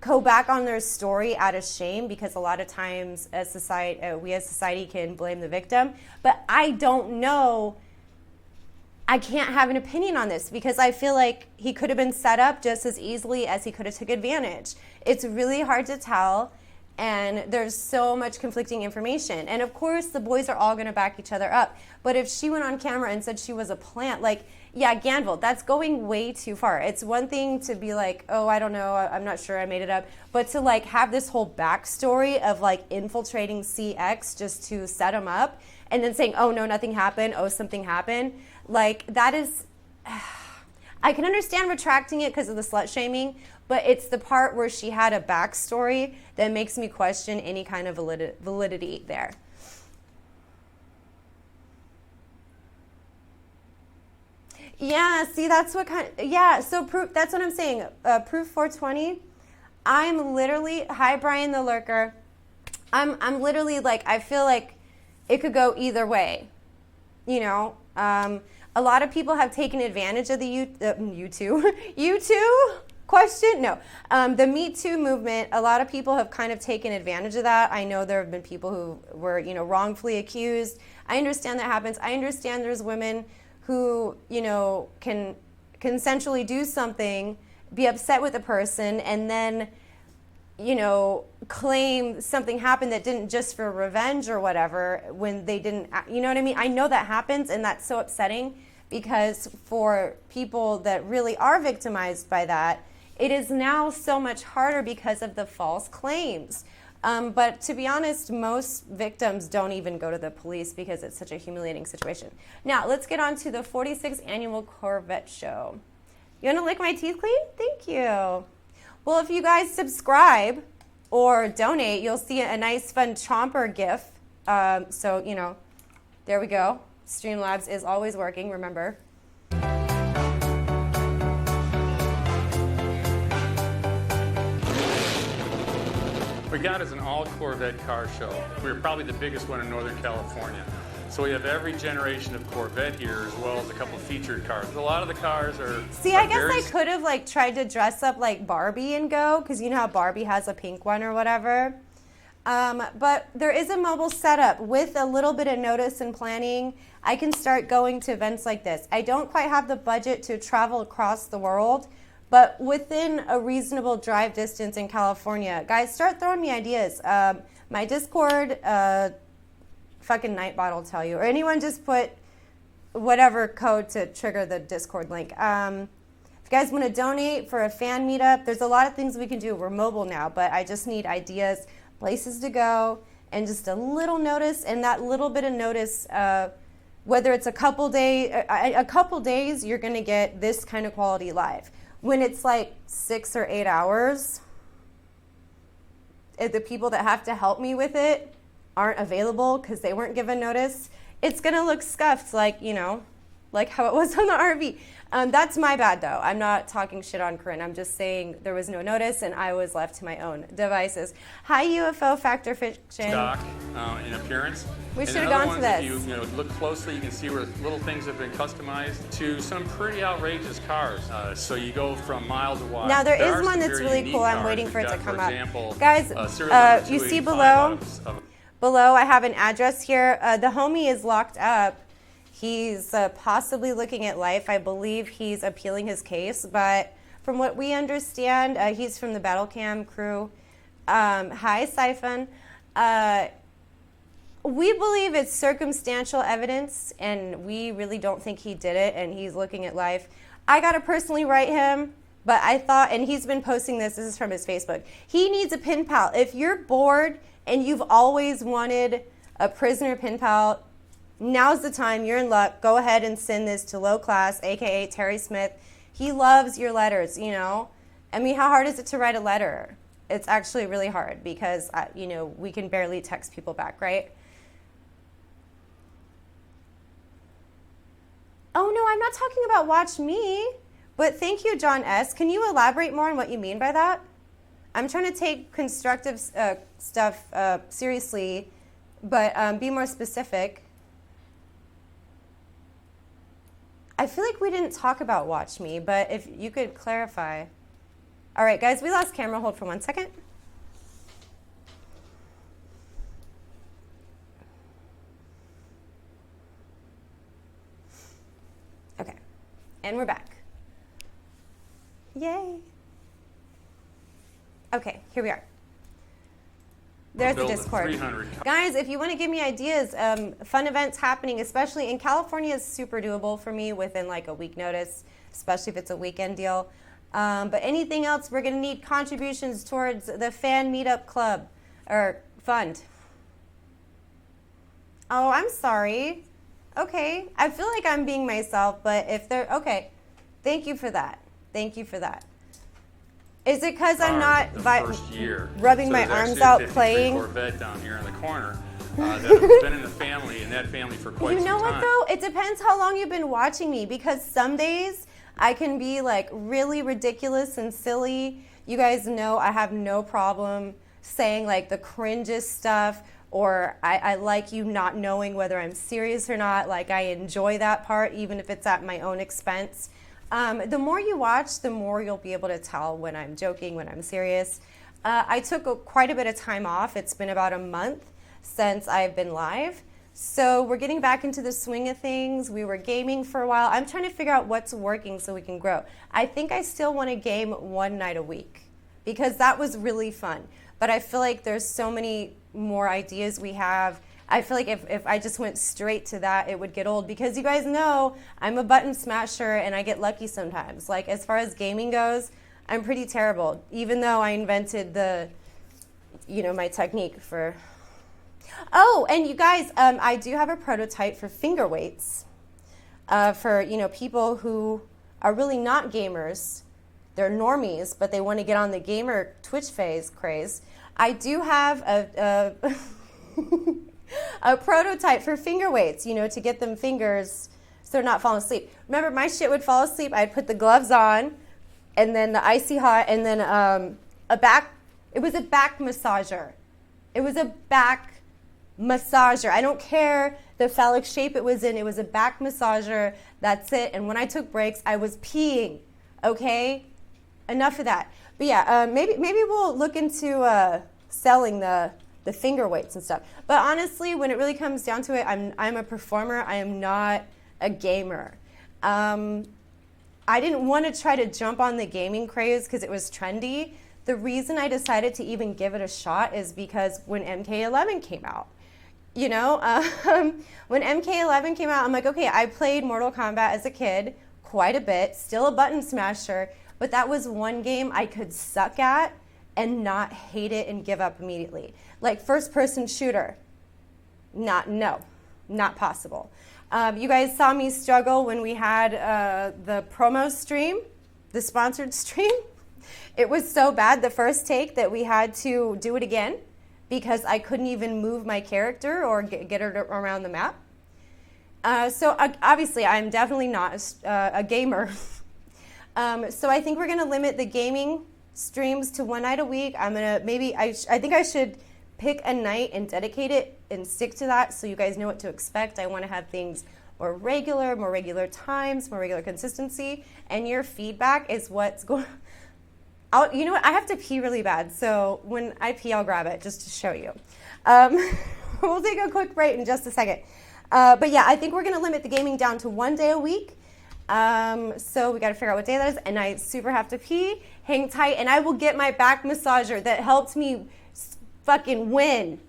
go back on their story out of shame, because a lot of times as society, we as society can blame the victim. But I don't know. I can't have an opinion on this, because I feel like he could have been set up just as easily as he could have took advantage. It's really hard to tell, and there's so much conflicting information. And of course, the boys are all going to back each other up. But if she went on camera and said she was a plant, like, yeah, Ganville, that's going way too far. It's one thing to be like, oh, I don't know, I'm not sure, I made it up. But to like have this whole backstory of like infiltrating CX just to set him up, and then saying, oh no, nothing happened, oh, something happened. Like, that is, I can understand retracting it because of the slut shaming, but it's the part where she had a backstory that makes me question any kind of validity there. Yeah, see, that's what kind of, yeah, so proof, that's what I'm saying. Proof 420, I'm literally, hi Brian the Lurker, I'm literally like, I feel like it could go either way, you know? A lot of people have taken advantage of the You Too question? No. The Me Too movement, a lot of people have kind of taken advantage of that. I know there have been people who were, you know, wrongfully accused. I understand that happens. I understand there's women who, you know, can consensually do something, be upset with a person, and then, you know, claim something happened that didn't, just for revenge or whatever, when they didn't, you know what I mean? I know that happens, and that's so upsetting, because for people that really are victimized by that, it is now so much harder because of the false claims. But to be honest, most victims don't even go to the police because it's such a humiliating situation. Now, let's get on to the 46th annual Corvette show. You want to lick my teeth clean? Thank you. Well, if you guys subscribe or donate, you'll see a nice, fun Chomper GIF. So, you know, there we go. Streamlabs is always working, remember. We got is an all Corvette car show. We're probably the biggest one in Northern California. So we have every generation of Corvette here, as well as a couple featured cars. A lot of the cars are. See, I guess I could have like tried to dress up like Barbie and go, because you know how Barbie has a pink one or whatever. But there is a mobile setup. With a little bit of notice and planning, I can start going to events like this. I don't quite have the budget to travel across the world, but within a reasonable drive distance in California, guys, start throwing me ideas. My Discord, fucking Nightbot will tell you, or anyone just put whatever code to trigger the Discord link. If you guys want to donate for a fan meetup, there's a lot of things we can do. We're mobile now, but I just need ideas, places to go, and just a little notice. And that little bit of notice, whether it's a couple days, you're going to get this kind of quality live. When it's like 6 or 8 hours, if the people that have to help me with it aren't available because they weren't given notice, it's going to look scuffed, like, you know, like how it was on the RV. That's my bad, though. I'm not talking shit on Corinne. I'm just saying there was no notice, and I was left to my own devices. Hi, UFO Factor Fiction. Stock in appearance. We should have gone to this. If you look closely, you can see where little things have been customized to some pretty outrageous cars. So you go from miles to wide. Now, there is one that's really cool. I'm waiting for it to come up. Example, guys, you see below? Below, I have an address here. The homie is locked up. He's possibly looking at life. I believe he's appealing his case, but From what we understand, he's from the Battle Cam crew. Hi, Siphon. We believe it's circumstantial evidence, and we really don't think he did it, and he's looking at life. I got to personally write him, but I thought, and he's been posting this is from his Facebook, he needs a pen pal. If you're bored and you've always wanted a prisoner pen pal, now's the time. You're in luck. Go ahead and send this to Low Class, a.k.a. Terry Smith. He loves your letters, you know. I mean, how hard is it to write a letter? It's actually really hard because, you know, we can barely text people back, right? Oh, no, I'm not talking about Watch Me. But thank you, John S. Can you elaborate more on what you mean by that? I'm trying to take constructive stuff seriously, but be more specific. I feel like we didn't talk about Watch Me, but if you could clarify. All right, guys, we lost camera hold for 1 second. Okay, and we're back. Yay. Okay, here we are. There's the Discord. Guys, if you want to give me ideas, fun events happening, especially in California is super doable for me within like a week notice, especially if it's a weekend deal. But anything else, we're going to need contributions towards the fan meetup club or fund. Oh, I'm sorry. Okay. I feel like I'm being myself, but if they're, okay. Thank you for that. Thank you for that. Is it because I'm not rubbing my arms out playing? Corvette down here in the corner that has been in the family and that family for quite some time. You know what though? It depends how long you've been watching me because some days I can be like really ridiculous and silly. You guys know I have no problem saying like the cringest stuff, or I like you not knowing whether I'm serious or not. Like I enjoy that part even if it's at my own expense. The more you watch, the more you'll be able to tell when I'm joking, when I'm serious. I took quite a bit of time off. It's been about a month since I've been live. So we're getting back into the swing of things. We were gaming for a while. I'm trying to figure out what's working so we can grow. I think I still want to game one night a week because that was really fun. But I feel like there's so many more ideas we have. I feel like if I just went straight to that, it would get old because you guys know I'm a button smasher and I get lucky sometimes. Like as far as gaming goes, I'm pretty terrible, even though I invented the, you know, my technique for. Oh, and you guys, I do have a prototype for finger weights for, you know, people who are really not gamers. They're normies, but they want to get on the gamer Twitch craze. I do have a prototype for finger weights, you know, to get them fingers so they're not falling asleep. Remember, my shit would fall asleep. I'd put the gloves on and then the icy hot and then it was a back massager. It was a back massager. I don't care the phallic shape it was in. It was a back massager. That's it. And when I took breaks, I was peeing. Okay? Enough of that. But yeah, maybe we'll look into selling the finger weights and stuff. But honestly, when it really comes down to it, I'm a performer. I am not a gamer. I didn't want to try to jump on the gaming craze because it was trendy. The reason I decided to even give it a shot is because when MK11 came out, you know, when MK11 came out, I'm like, okay, I played Mortal Kombat as a kid quite a bit, still a button smasher, but that was one game I could suck at and not hate it and give up immediately. Like first-person shooter, not possible. You guys saw me struggle when we had the promo stream, the sponsored stream. It was so bad the first take that we had to do it again because I couldn't even move my character or get her around the map. So obviously I'm definitely not a gamer. So I think we're gonna limit the gaming streams to one night a week. I think I should pick a night and dedicate it and stick to that so you guys know what to expect. I want to have things more regular times, more regular consistency, and your feedback is what's going. You know what? I have to pee really bad, so when I pee, I'll grab it just to show you. We'll take a quick break in just a second. But yeah, I think we're going to limit the gaming down to one day a week. So we got to figure out what day that is, and I super have to pee. Hang tight, and I will get my back massager that helped me fucking win.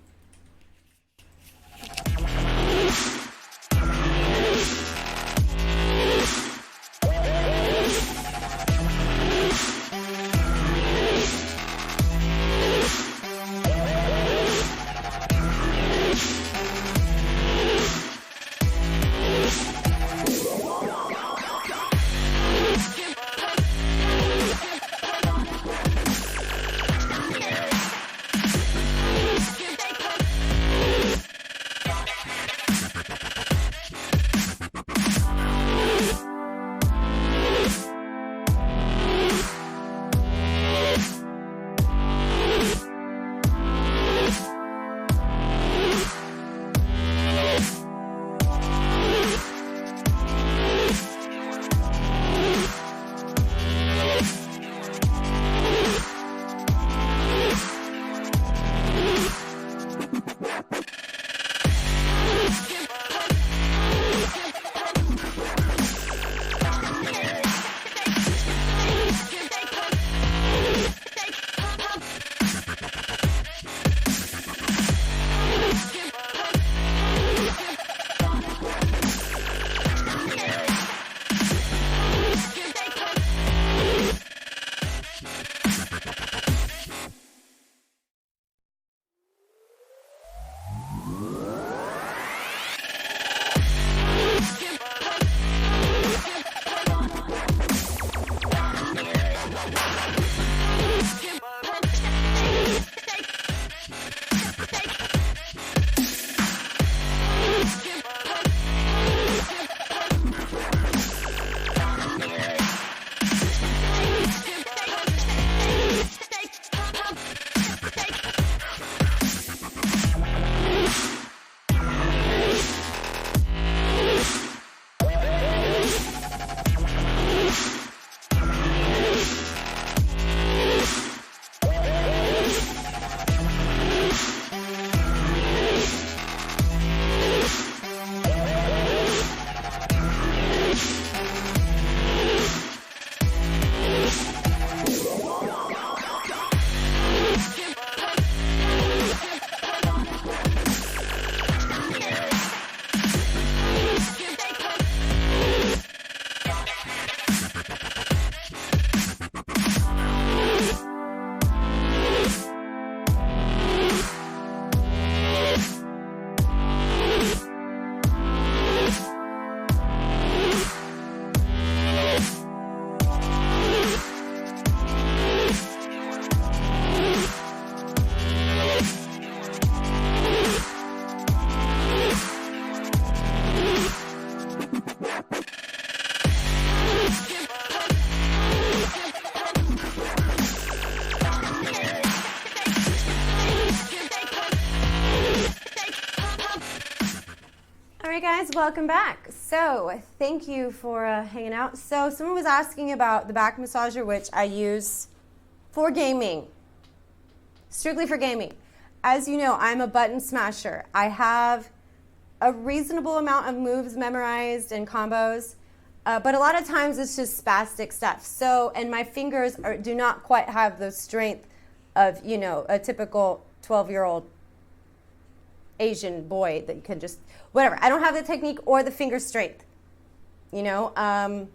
Guys, welcome back. So thank you for hanging out. So someone was asking about the back massager, which I use for gaming, strictly for gaming. As you know, I'm a button smasher. I have a reasonable amount of moves memorized and combos, but a lot of times it's just spastic stuff. So, and my fingers do not quite have the strength of, you know, a typical 12-year-old Asian boy that can just, whatever. I don't have the technique or the finger strength, you know.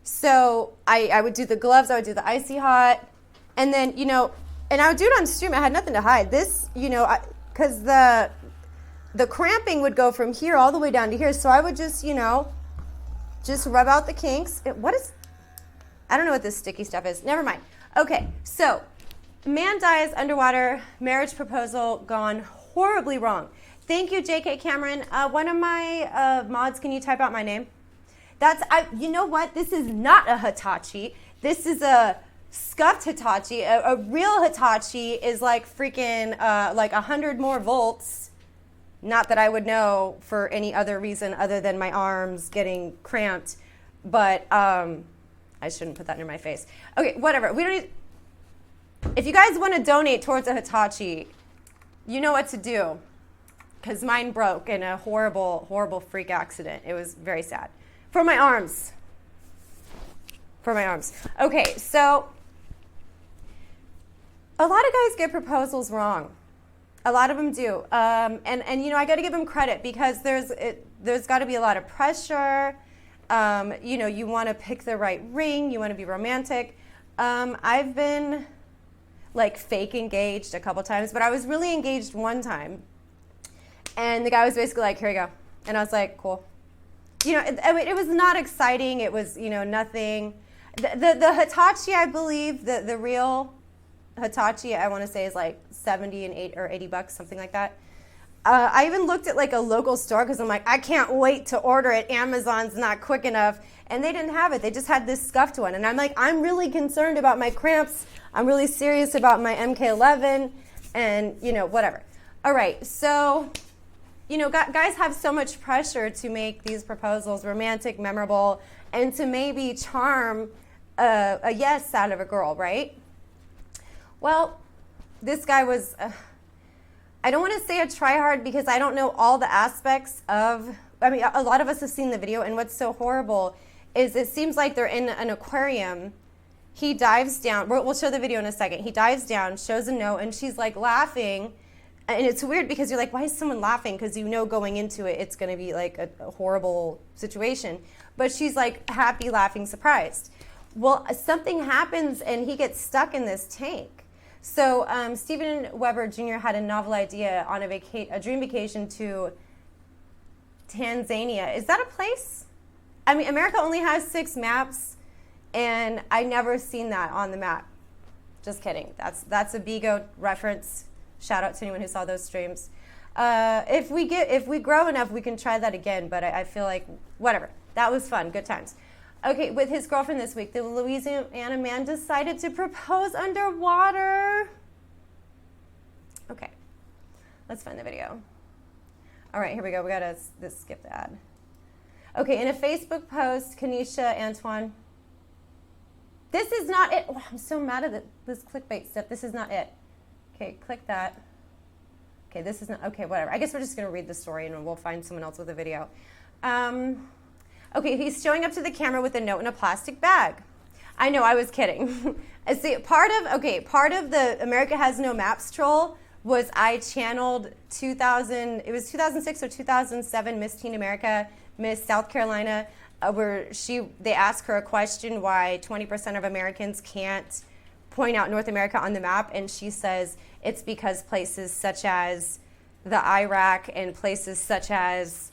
So I would do the gloves, I would do the icy hot, and then, you know, and I would do it on stream. I had nothing to hide. This, you know, because the cramping would go from here all the way down to here. So I would just, you know, just rub out the kinks. I don't know what this sticky stuff is. Never mind. Okay, so man dies underwater, marriage proposal gone horribly wrong. Thank you, J.K. Cameron. One of my mods, can you type out my name? You know what? This is not a Hitachi. This is a scuffed Hitachi. A real Hitachi is like freaking like 100 more volts. Not that I would know for any other reason other than my arms getting cramped. But I shouldn't put that near my face. Okay, whatever. We don't need. If you guys want to donate towards a Hitachi, you know what to do, because mine broke in a horrible, horrible freak accident. It was very sad. For my arms. for my arms. Okay, so a lot of guys get proposals wrong. A lot of them do. And you know, I got to give them credit because there's got to be a lot of pressure. You know, you want to pick the right ring. You want to be romantic. I've been like fake engaged a couple times, but I was really engaged one time. And the guy was basically like, here you go. And I was like, cool. You know, it was not exciting. It was, you know, nothing. The Hitachi, I believe, the real Hitachi, I want to say is like 70 and $80, something like that. I even looked at like a local store because I'm like, I can't wait to order it. Amazon's not quick enough. And they didn't have it. They just had this scuffed one. And I'm like, I'm really concerned about my cramps. I'm really serious about my MK11 and, you know, whatever. All right, so, you know, guys have so much pressure to make these proposals romantic, memorable, and to maybe charm a yes out of a girl, right? Well, this guy was, I don't want to say a tryhard because I don't know all the aspects of, I mean, a lot of us have seen the video, and what's so horrible is it seems like they're in an aquarium. He dives down, we'll show the video in a second. He dives down, shows a note, and she's like laughing. And it's weird because you're like, why is someone laughing? Because you know going into it, it's going to be like a horrible situation. But she's like happy, laughing, surprised. Well, something happens and he gets stuck in this tank. So Steven Weber Jr. had a novel idea on a dream vacation to Tanzania. Is that a place? I mean, America only has 6 maps, and I never seen that on the map. Just kidding. That's a Bigo reference. Shout out to anyone who saw those streams. If we grow enough, we can try that again. But I feel like whatever. That was fun. Good times. Okay, with his girlfriend this week, the Louisiana man decided to propose underwater. Okay, let's find the video. All right, here we go. We gotta skip the ad. Okay, in a Facebook post, Kanisha Antoine. This is not it. Oh, I'm so mad at this clickbait stuff. This is not it. Okay, click that. Okay, this is not, okay, whatever. I guess we're just gonna read the story and we'll find someone else with a video. Okay, he's showing up to the camera with a note in a plastic bag. I know, I was kidding. See, part of the America Has No Maps troll was I channeled 2006 or 2007 Miss Teen America, Miss South Carolina, where they asked her a question why 20% of Americans can't point out North America on the map, and she says it's because places such as the Iraq and places such as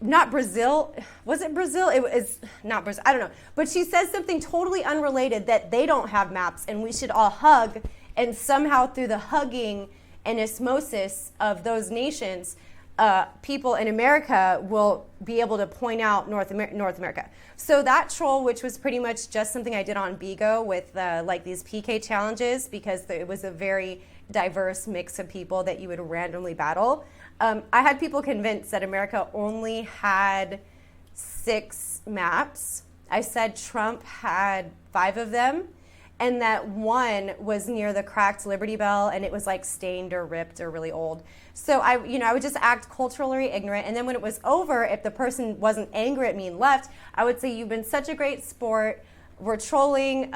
not Brazil. Was it Brazil? It was not Brazil. I don't know. But she says something totally unrelated, that they don't have maps and we should all hug, and somehow through the hugging and osmosis of those nations, people in America will be able to point out North America. So that troll, which was pretty much just something I did on Bigo with like these PK challenges, because it was a very diverse mix of people that you would randomly battle. I had people convinced that America only had 6 maps. I said Trump had 5 of them, and that one was near the cracked Liberty Bell, and it was like stained or ripped or really old. So I would just act culturally ignorant, and then when it was over, if the person wasn't angry at me and left, I would say, you've been such a great sport. We're trolling.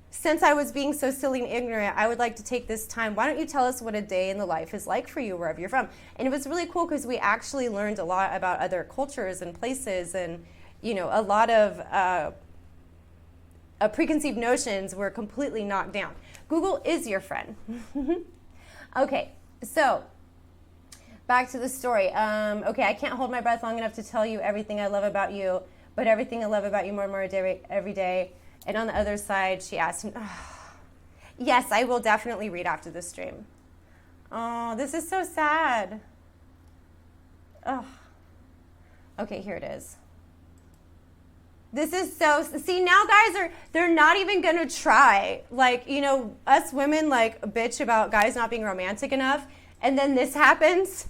Since I was being so silly and ignorant, I would like to take this time. Why don't you tell us what a day in the life is like for you wherever you're from? And it was really cool because we actually learned a lot about other cultures and places, and a lot of preconceived notions were completely knocked down. Google is your friend. Okay, so back to the story. Okay, I can't hold my breath long enough to tell you everything I love about you, but everything I love about you more and more every day. And on the other side, she asked him, yes, I will definitely read after the stream. Oh, this is so sad. Oh. Okay, here it is. This is so, see, now guys they're not even gonna try. Like, us women like bitch about guys not being romantic enough, and then this happens.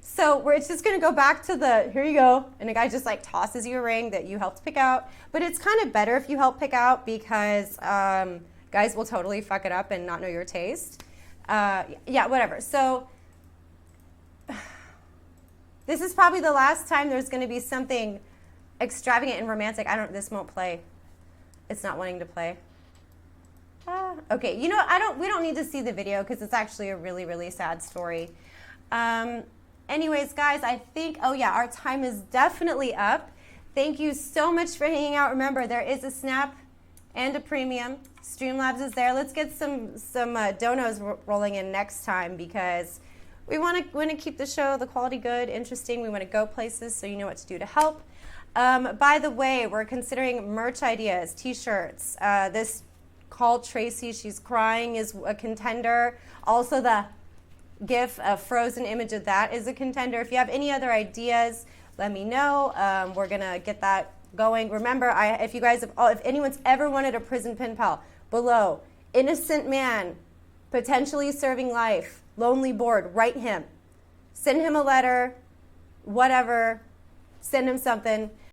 So it's just gonna go back to here you go, and a guy just like tosses you a ring that you helped pick out. But it's kind of better if you help pick out, because guys will totally fuck it up and not know your taste. Yeah, whatever. So this is probably the last time there's gonna be something extravagant and romantic. This won't play. It's not wanting to play. Okay, you know, we don't need to see the video because it's actually a really, really sad story. Anyways, guys, I think, oh yeah, our time is definitely up. Thank you so much for hanging out. Remember, there is a Snap and a Premium. Streamlabs is there. Let's get some donos rolling in next time because we want to keep the show, the quality good, interesting. We want to go places, so you know what to do to help. By the way, we're considering merch ideas, T-shirts. This Call Tracy, She's Crying is a contender. Also, the GIF, a frozen image of that is a contender. If you have any other ideas, let me know. We're gonna get that going. Remember, if you guys, if anyone's ever wanted a prison pen pal, below, innocent man, potentially serving life, lonely, bored, write him. Send him a letter, whatever. Send him something.